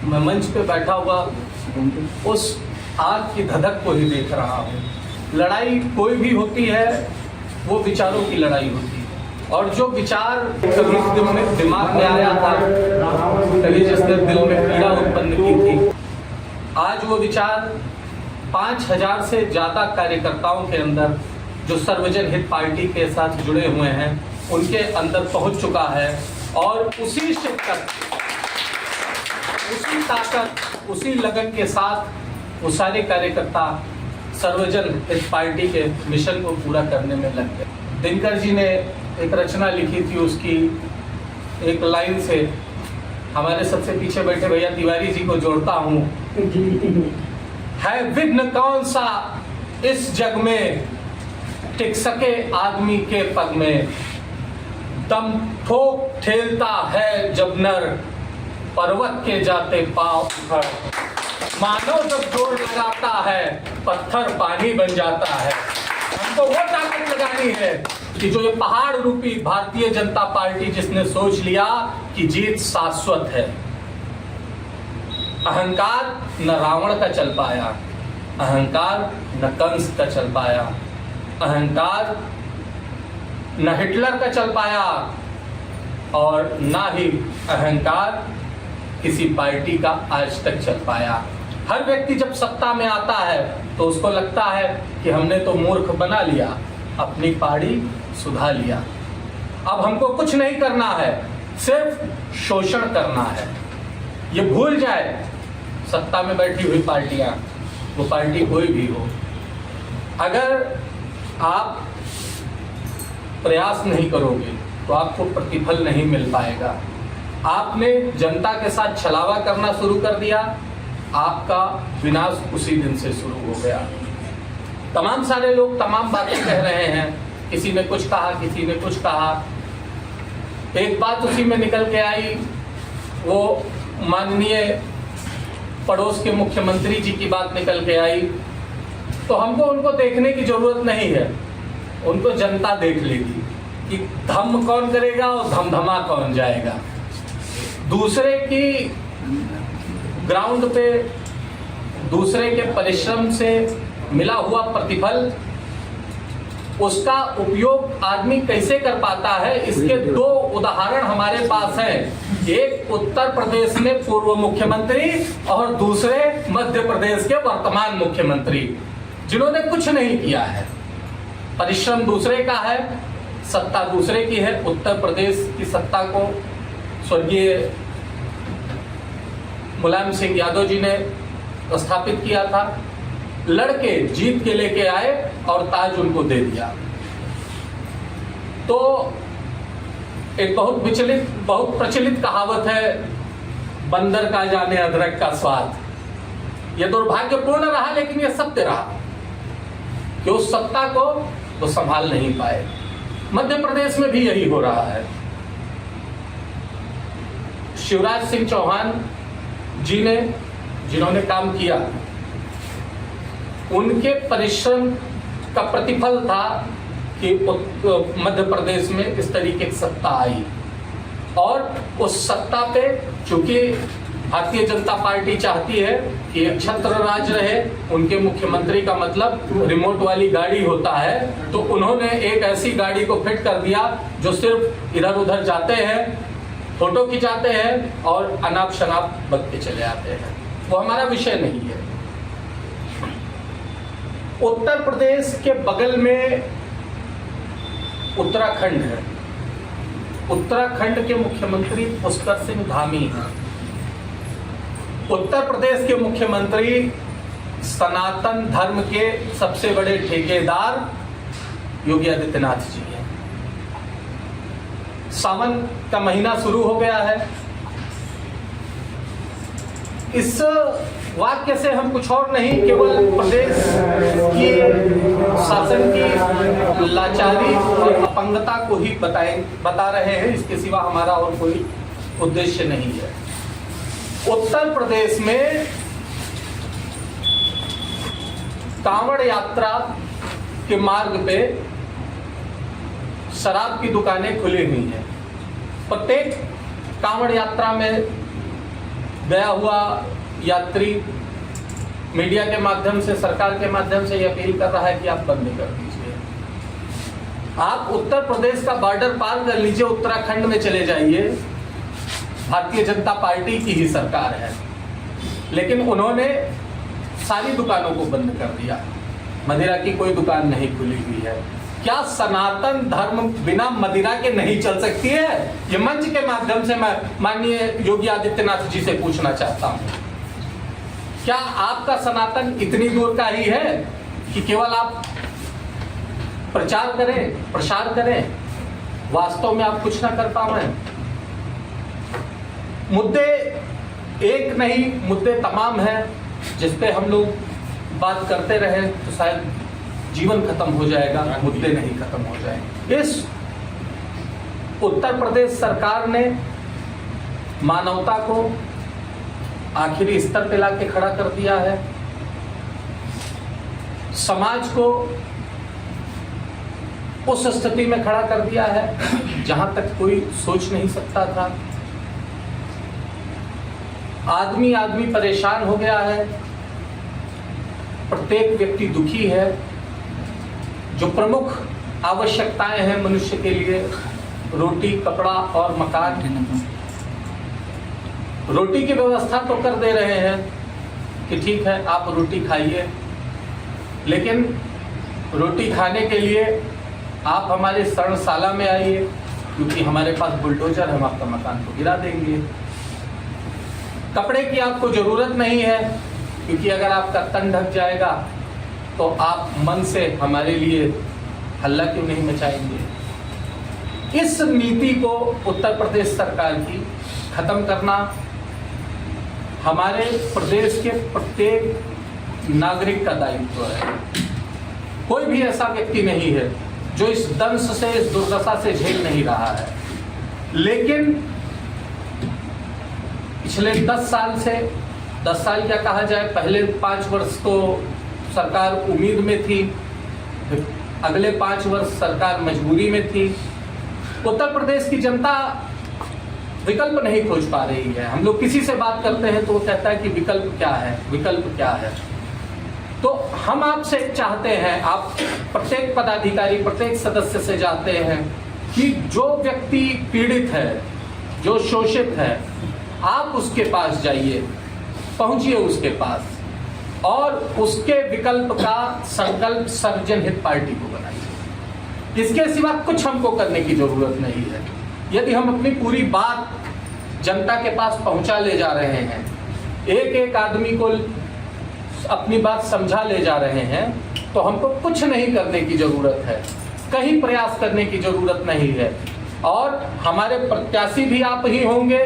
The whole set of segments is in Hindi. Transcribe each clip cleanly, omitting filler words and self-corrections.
मैं मंच पे बैठा हुआ उस आग की धधक को ही देख रहा हूँ। लड़ाई कोई भी होती है वो विचारों की लड़ाई होती है, और जो विचार कभी दिमाग में आया था, कभी जिसने दिल में पीड़ा उत्पन्न की थी, आज वो विचार 5000 से ज़्यादा कार्यकर्ताओं के अंदर जो सर्वजन हित पार्टी के साथ जुड़े हुए हैं उनके अंदर पहुंच चुका है। और उसी शिद्दत, उसी ताकत, उसी लगन के साथ वो सारे कार्यकर्ता सर्वजन हित पार्टी के मिशन को पूरा करने में लग गए। दिनकर जी ने एक रचना लिखी थी, उसकी एक लाइन से हमारे सबसे पीछे बैठे भैया तिवारी जी को जोड़ता हूँ। है विघ्न कौन सा इस जग में, टिक सके आदमी के पग में, दम ठोक ठेलता है जब नर, पर्वत के जाते पांव उखड़, मानव जब जोर लगाता है पत्थर पानी बन जाता है। हमको वो ताकत लगानी है कि जो ये पहाड़ रूपी भारतीय जनता पार्टी जिसने सोच लिया कि जीत शाश्वत है। अहंकार न रावण का चल पाया, अहंकार न कंस का चल पाया, अहंकार न हिटलर का चल पाया, और ना ही अहंकार किसी पार्टी का आज तक चल पाया। हर व्यक्ति जब सत्ता में आता है तो उसको लगता है कि हमने तो मूर्ख बना लिया, अपनी पार्टी सुधार लिया, अब हमको कुछ नहीं करना है, सिर्फ शोषण करना है। ये भूल जाए सत्ता में बैठी हुई पार्टियां, वो पार्टी कोई भी हो, अगर आप प्रयास नहीं करोगे तो आपको प्रतिफल नहीं मिल पाएगा। आपने जनता के साथ छलावा करना शुरू कर दिया, आपका विनाश उसी दिन से शुरू हो गया। तमाम सारे लोग तमाम बातें कह रहे हैं, किसी ने कुछ कहा, किसी ने कुछ कहा। एक बात उसी में निकल के आई, वो माननीय पड़ोस के मुख्यमंत्री जी की बात निकल के आई। तो हमको उनको देखने की जरूरत नहीं है, उनको जनता देख लेगी कि धम कौन करेगा और धमधमा कौन जाएगा। दूसरे की ग्राउंड पे, दूसरे के परिश्रम से मिला हुआ प्रतिफल, उसका उपयोग आदमी कैसे कर पाता है, इसके दो उदाहरण हमारे पास हैं। एक उत्तर प्रदेश में पूर्व मुख्यमंत्री और दूसरे मध्य प्रदेश के वर्तमान मुख्यमंत्री, जिन्होंने कुछ नहीं किया है। परिश्रम दूसरे का है, सत्ता दूसरे की है। उत्तर प्रदेश की सत्ता को स्वर्गीय मुलायम सिंह यादव जी ने स्थापित किया था, लड़के जीत के लेके आए और ताज उनको दे दिया। तो एक बहुत प्रचलित कहावत है, बंदर का जाने अदरक का स्वाद। यह दुर्भाग्यपूर्ण रहा, लेकिन यह सत्य रहा कि उस सत्ता को वो संभाल नहीं पाए। मध्य प्रदेश में भी यही हो रहा है। शिवराज सिंह चौहान जी ने, जिन्होंने काम किया, उनके परिश्रम का प्रतिफल था कि मध्य प्रदेश में इस तरीके की सत्ता आई। और उस सत्ता पे चूंकि भारतीय जनता पार्टी चाहती है कि एक छत्र राज रहे, उनके मुख्यमंत्री का मतलब रिमोट वाली गाड़ी होता है, तो उन्होंने एक ऐसी गाड़ी को फिट कर दिया जो सिर्फ इधर उधर जाते हैं, फोटो खिंचाते हैं और अनाप शनाप बकते चले आते हैं। वो हमारा विषय नहीं है। उत्तर प्रदेश के बगल में उत्तराखंड है। उत्तराखंड के मुख्यमंत्री पुष्कर सिंह धामी हैं। उत्तर प्रदेश के मुख्यमंत्री सनातन धर्म के सबसे बड़े ठेकेदार योगी आदित्यनाथ जी हैं। सावन का महीना शुरू हो गया है। इस वाक्य से हम कुछ और नहीं, केवल प्रदेश की शासन की लाचारी और अपंगता को ही बता रहे हैं, इसके सिवा हमारा और कोई उद्देश्य नहीं है। उत्तर प्रदेश में कांवड़ यात्रा के मार्ग पे शराब की दुकानें खुली हुई हैं। प्रत्येक कांवड़ यात्रा में गया हुआ यात्री मीडिया के माध्यम से, सरकार के माध्यम से ये अपील कर रहा है कि आप बंद कर दीजिए। आप उत्तर प्रदेश का बॉर्डर पार कर लीजिए, उत्तराखंड में चले जाइए, भारतीय जनता पार्टी की ही सरकार है, लेकिन उन्होंने सारी दुकानों को बंद कर दिया, मदिरा की कोई दुकान नहीं खुली हुई है। क्या सनातन धर्म बिना मदिरा के नहीं चल सकती है? ये मंच के माध्यम से मैं माननीय योगी आदित्यनाथ जी से पूछना चाहता हूं, क्या आपका सनातन इतनी दूर का ही है कि केवल आप प्रचार करें, प्रसार करें, वास्तव में आप कुछ ना कर पाए? मुद्दे एक नहीं, मुद्दे तमाम हैं, जिस पे हम लोग बात करते रहे तो शायद जीवन खत्म हो जाएगा, मुद्दे नहीं खत्म हो जाएंगे। इस उत्तर प्रदेश सरकार ने मानवता को आखिरी स्तर पे लाके खड़ा कर दिया है, समाज को उस स्थिति में खड़ा कर दिया है जहां तक कोई सोच नहीं सकता था। आदमी परेशान हो गया है, प्रत्येक व्यक्ति दुखी है। जो प्रमुख आवश्यकताएं हैं मनुष्य के लिए, रोटी, कपड़ा और मकान, रोटी की व्यवस्था तो कर दे रहे हैं कि ठीक है आप रोटी खाइए, लेकिन रोटी खाने के लिए आप हमारे शरणशाला में आइए, क्योंकि हमारे पास बुलडोजर, हम आपका मकान को गिरा देंगे। कपड़े की आपको जरूरत नहीं है, क्योंकि अगर आपका तन ढक जाएगा तो आप मन से हमारे लिए हल्ला क्यों नहीं मचाएंगे। इस नीति को उत्तर प्रदेश सरकार की खत्म करना हमारे प्रदेश के प्रत्येक नागरिक का दायित्व है। कोई भी ऐसा व्यक्ति नहीं है जो इस दंश से, इस दुर्दशा से झेल नहीं रहा है। लेकिन पिछले 10 साल से, 10 साल क्या कहा जाए, पहले 5 वर्ष तो सरकार उम्मीद में थी, अगले 5 वर्ष सरकार मजबूरी में थी। उत्तर प्रदेश की जनता विकल्प नहीं खोज पा रही है। हम लोग किसी से बात करते हैं तो वो कहता है कि विकल्प क्या है, विकल्प क्या है। तो हम आपसे चाहते हैं, आप प्रत्येक पदाधिकारी, प्रत्येक सदस्य से चाहते हैं कि जो व्यक्ति पीड़ित है, जो शोषित है, आप उसके पास जाइए, पहुंचिए उसके पास और उसके विकल्प का संकल्प सर्वजन हित पार्टी को बनाइए। इसके सिवा कुछ हमको करने की जरूरत नहीं है। यदि हम अपनी पूरी बात जनता के पास पहुंचा ले जा रहे हैं, एक एक आदमी को अपनी बात समझा ले जा रहे हैं, तो हमको कुछ नहीं करने की जरूरत है, कहीं प्रयास करने की जरूरत नहीं है। और हमारे प्रत्याशी भी आप ही होंगे,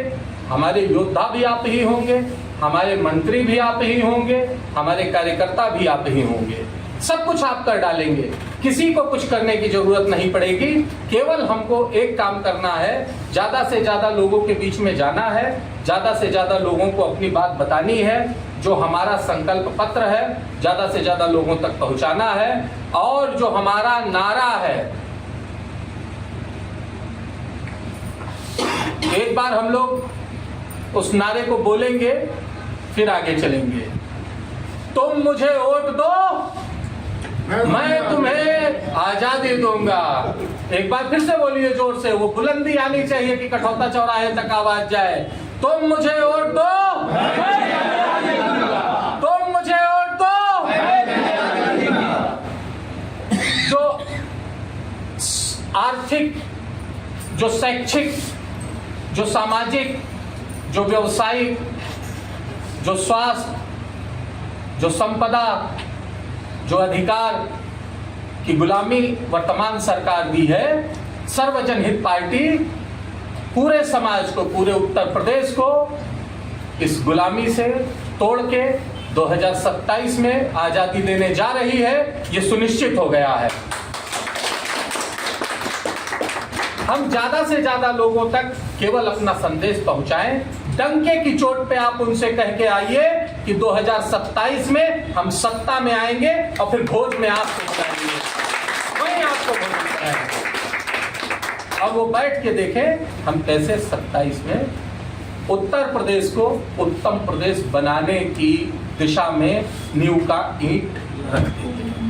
हमारे योद्धा भी आप ही होंगे, हमारे मंत्री भी आप ही होंगे, हमारे कार्यकर्ता भी आप ही होंगे। सब कुछ आप कर डालेंगे, किसी को कुछ करने की जरूरत नहीं पड़ेगी। केवल हमको एक काम करना है, ज्यादा से ज्यादा लोगों के बीच में जाना है, ज्यादा से ज्यादा लोगों को अपनी बात बतानी है, जो हमारा संकल्प पत्र है ज्यादा से ज्यादा लोगों तक पहुंचाना है। और जो हमारा नारा है, एक बार हम लोग उस नारे को बोलेंगे, फिर आगे चलेंगे। तुम मुझे वोट दो, मैं तुम्हें आजादी दूंगा। एक बार फिर से बोलिए जोर से, वो बुलंदी आनी चाहिए कि कठौता चौराहे तक आवाज जाए। तुम मुझे वोट दो, तुम मुझे वोट दो। जो आर्थिक, जो शैक्षिक, जो सामाजिक, जो व्यवसायिक, जो स्वास्थ्य, जो संपदा, जो अधिकार की गुलामी वर्तमान सरकार दी है, सर्वजन हित पार्टी पूरे समाज को, पूरे उत्तर प्रदेश को इस गुलामी से तोड़ के 2027 में आजादी देने जा रही है। ये सुनिश्चित हो गया है। हम ज्यादा से ज्यादा लोगों तक केवल अपना संदेश पहुंचाएं। डंके की चोट पे आप उनसे कह के आइए कि 2027 में हम सत्ता में आएंगे और फिर भोज में आपको बुलाएंगे, वहीं आपको भोज कराएंगे। और वो बैठ के देखें हम कैसे 27 में उत्तर प्रदेश को उत्तम प्रदेश बनाने की दिशा में नींव का ईंट रख देंगे।